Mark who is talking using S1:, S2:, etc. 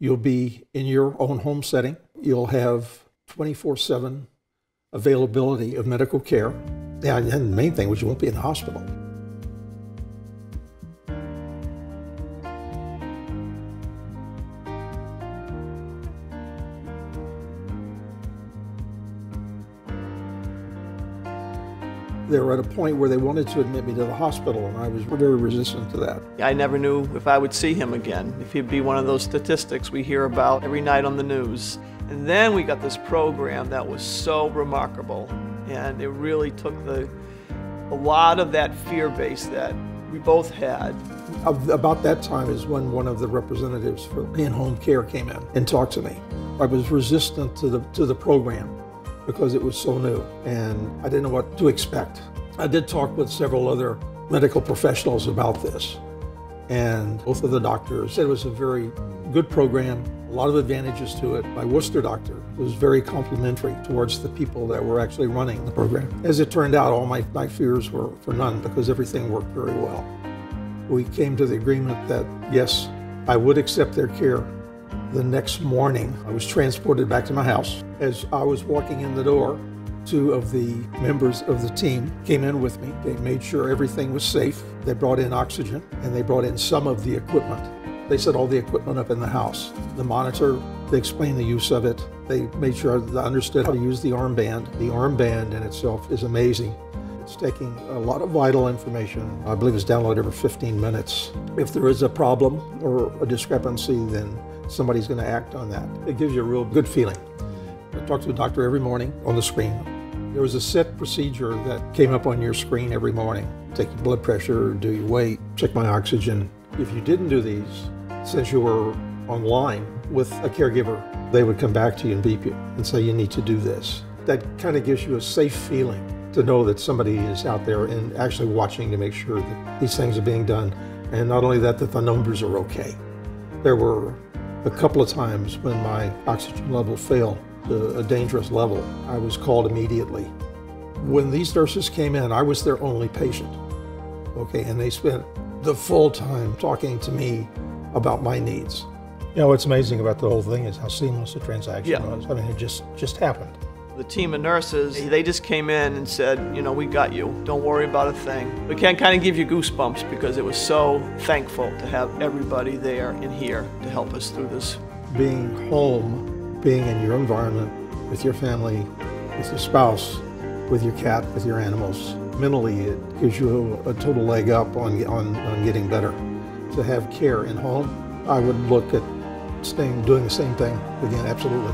S1: You'll be in your own home setting. You'll have 24/7 availability of medical care. Yeah, and the main thing was you won't be in the hospital. They were at a point where they wanted to admit me to the hospital, and I was very resistant to that.
S2: I never knew if I would see him again, if he'd be one of those statistics we hear about every night on the news. And then we got this program that was so remarkable, and it really took a lot of that fear base that we both had.
S1: About that time is when one of the representatives for in-home care came in and talked to me. I was resistant to the program because it was so new, and I didn't know what to expect. I did talk with several other medical professionals about this, and both of the doctors said it was a very good program, a lot of advantages to it. My Worcester doctor was very complimentary towards the people that were actually running the program. As it turned out, all my fears were for none because everything worked very well. We came to the agreement that, yes, I would accept their care. The next morning, I was transported back to my house. As I was walking in the door, two of the members of the team came in with me. They made sure everything was safe. They brought in oxygen, and they brought in some of the equipment. They set all the equipment up in the house. The monitor, they explained the use of it. They made sure I understood how to use the armband. The armband in itself is amazing. It's taking a lot of vital information. I believe it's downloaded every 15 minutes. If there is a problem or a discrepancy, then somebody's going to act on that. It gives you a real good feeling. I talk to the doctor every morning on the screen. There was a set procedure that came up on your screen every morning. Take your blood pressure, do your weight, check my oxygen. If you didn't do these, since you were online with a caregiver, they would come back to you and beep you and say you need to do this. That kind of gives you a safe feeling to know that somebody is out there and actually watching to make sure that these things are being done. And not only that the numbers are okay. There were a couple of times when my oxygen level failed to a dangerous level. I was called immediately. When these nurses came in, I was their only patient. Okay, and they spent the full time talking to me about my needs. You know, what's amazing about the whole thing is how seamless the transaction was. I mean, it just happened.
S2: The team of nurses, they just came in and said, you know, we got you. Don't worry about a thing. It can kind of give you goosebumps because it was so thankful to have everybody there and here to help us through this.
S1: Being home, being in your environment, with your family, with your spouse, with your cat, with your animals, mentally it gives you a total leg up on getting better. To have care in home, I would look at doing the same thing again, absolutely.